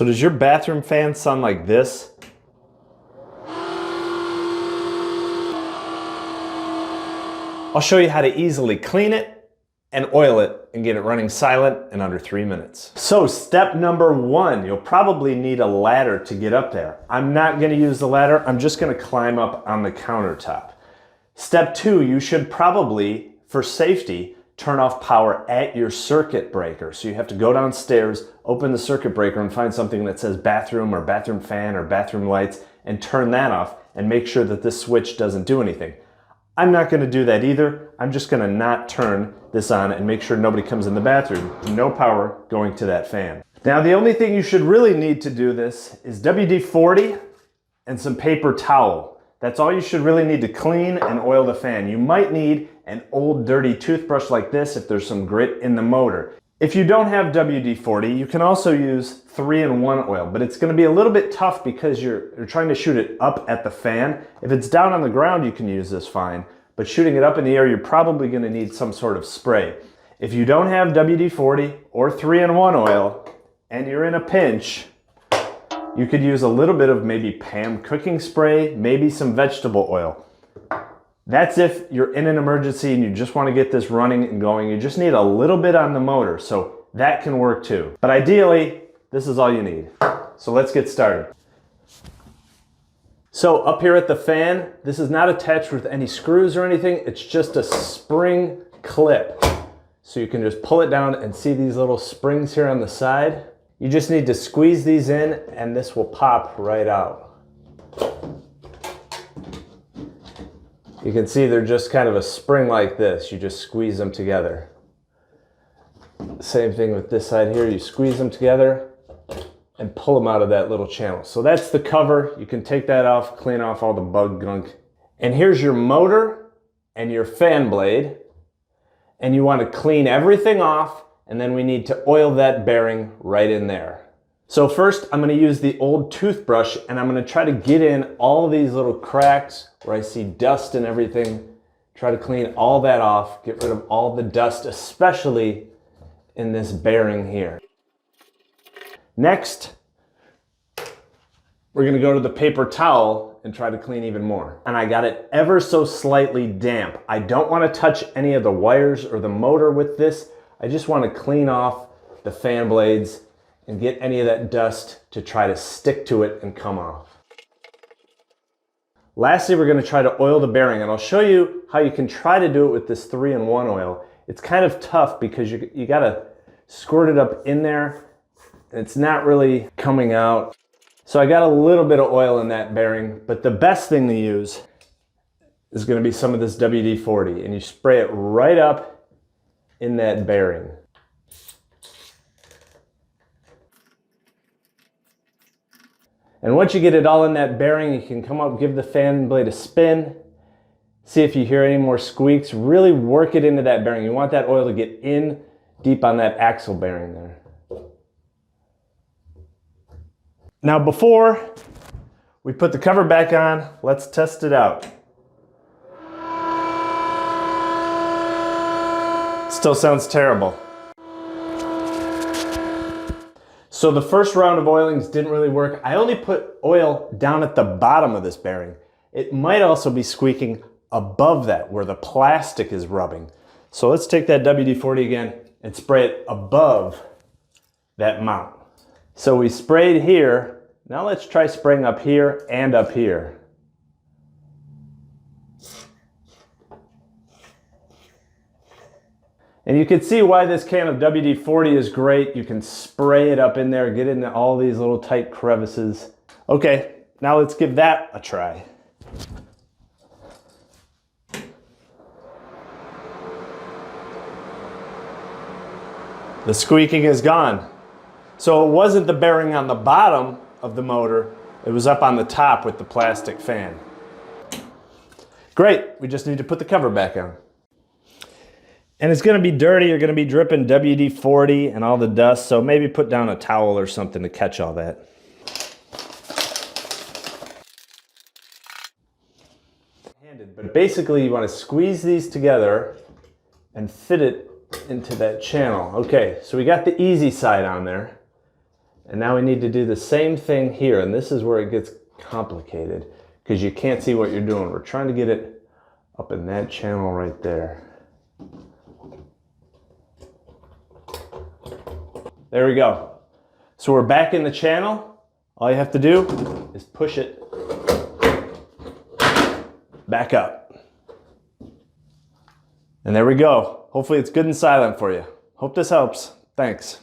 So does your bathroom fan sound like this? I'll show you how to easily clean it and oil it and get it running silent in under 3 minutes. So step number 1, you'll probably need a ladder to get up there. I'm not gonna use the ladder, I'm just gonna climb up on the countertop. Step 2, you should probably, for safety, turn off power at your circuit breaker. So you have to go downstairs, open the circuit breaker and find something that says bathroom or bathroom fan or bathroom lights and turn that off and make sure that this switch doesn't do anything. I'm not gonna do that either. I'm just gonna not turn this on and make sure nobody comes in the bathroom. No power going to that fan. Now the only thing you should really need to do this is WD-40 and some paper towel. That's all you should really need to clean and oil the fan. You might need an old dirty toothbrush like this if there's some grit in the motor. If you don't have WD-40, you can also use 3-in-1 oil, but it's gonna be a little bit tough because you're trying to shoot it up at the fan. If it's down on the ground, you can use this fine, but shooting it up in the air, you're probably gonna need some sort of spray. If you don't have WD-40 or 3-in-1 oil, and you're in a pinch, you could use a little bit of maybe Pam cooking spray, maybe some vegetable oil. That's if you're in an emergency and you just want to get this running and going. You just need a little bit on the motor, so that can work too. But ideally, this is all you need. So let's get started. So up here at the fan, this is not attached with any screws or anything. It's just a spring clip. So you can just pull it down and see these little springs here on the side. You just need to squeeze these in and this will pop right out. You can see they're just kind of a spring like this. You just squeeze them together. Same thing with this side here. You squeeze them together and pull them out of that little channel. So that's the cover. You can take that off, clean off all the bug gunk. And here's your motor and your fan blade. And you want to clean everything off, and then we need to oil that bearing right in there. So first, I'm going to use the old toothbrush and I'm going to try to get in all of these little cracks where I see dust and everything. Try to clean all that off, get rid of all the dust, especially in this bearing here. Next, we're going to go to the paper towel and try to clean even more. And I got it ever so slightly damp. I don't want to touch any of the wires or the motor with this. I just want to clean off the fan blades and get any of that dust to try to stick to it and come off. Lastly, we're going to try to oil the bearing, and I'll show you how you can try to do it with this 3-in-1 oil. It's kind of tough because you got to squirt it up in there and it's not really coming out. So I got a little bit of oil in that bearing, but the best thing to use is going to be some of this WD-40, and you spray it right up in that bearing. And once you get it all in that bearing, you can come up, give the fan blade a spin, see if you hear any more squeaks, really work it into that bearing. You want that oil to get in deep on that axle bearing there. Now before we put the cover back on, let's test it out. Still sounds terrible. So the first round of oilings didn't really work. I only put oil down at the bottom of this bearing. It might also be squeaking above that where the plastic is rubbing. So let's take that WD-40 again and spray it above that mount. So we sprayed here. Now let's try spraying up here and up here. And you can see why this can of WD-40 is great. You can spray it up in there, get into all these little tight crevices. Okay, now let's give that a try. The squeaking is gone. So it wasn't the bearing on the bottom of the motor, it was up on the top with the plastic fan. Great, we just need to put the cover back on. And it's going to be dirty, you're going to be dripping WD-40 and all the dust, so maybe put down a towel or something to catch all that. But basically you want to squeeze these together and fit it into that channel. Okay, so we got the easy side on there. And now we need to do the same thing here, and this is where it gets complicated because you can't see what you're doing. We're trying to get it up in that channel right there. There we go. So we're back in the channel. All you have to do is push it back up. And there we go. Hopefully it's good and silent for you. Hope this helps. Thanks.